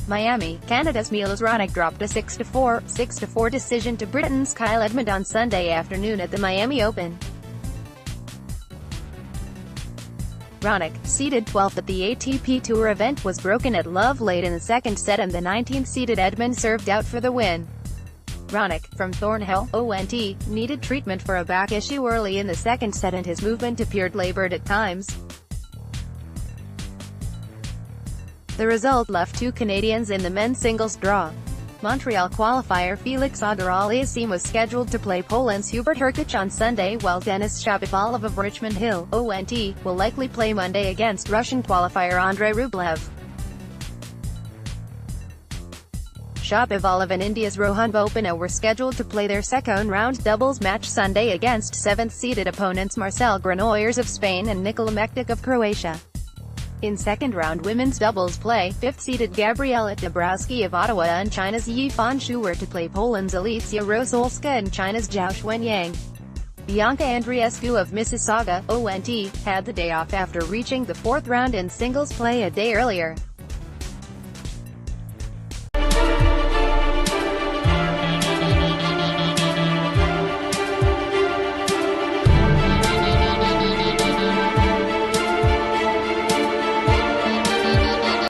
Miami, Canada's Milos Raonic dropped a 6-4, 6-4 decision to Britain's Edmund on Sunday afternoon at the Miami Open. Raonic, seeded 12th at the ATP Tour event, was broken at love late in the second set and the 19th-seeded Edmund served out for the win. Raonic, from Thornhill, ONT, needed treatment for a back issue early in the second set and his movement appeared labored at times. The result left two Canadians in the men's singles draw. Montreal qualifier Felix Auger-Aliassime was scheduled to play Poland's Hubert Hurkacz on Sunday, while Denis Shapovalov of Richmond Hill, ONT, will likely play Monday against Russian qualifier Andrei Rublev. Shapovalov and India's Rohan Bopanna were scheduled to play their second-round doubles match Sunday against 7th-seeded opponents Marcel Granollers of Spain and Nikola Mektic of Croatia. In second-round women's doubles play, 5th-seeded Gabriela Dabrowski of Ottawa and China's Yifan Xu were to play Poland's Alicja Rosolska and China's Zhao Xuanyang. Bianca Andreescu of Mississauga, ONT, had the day off after reaching the fourth round in singles play a day earlier.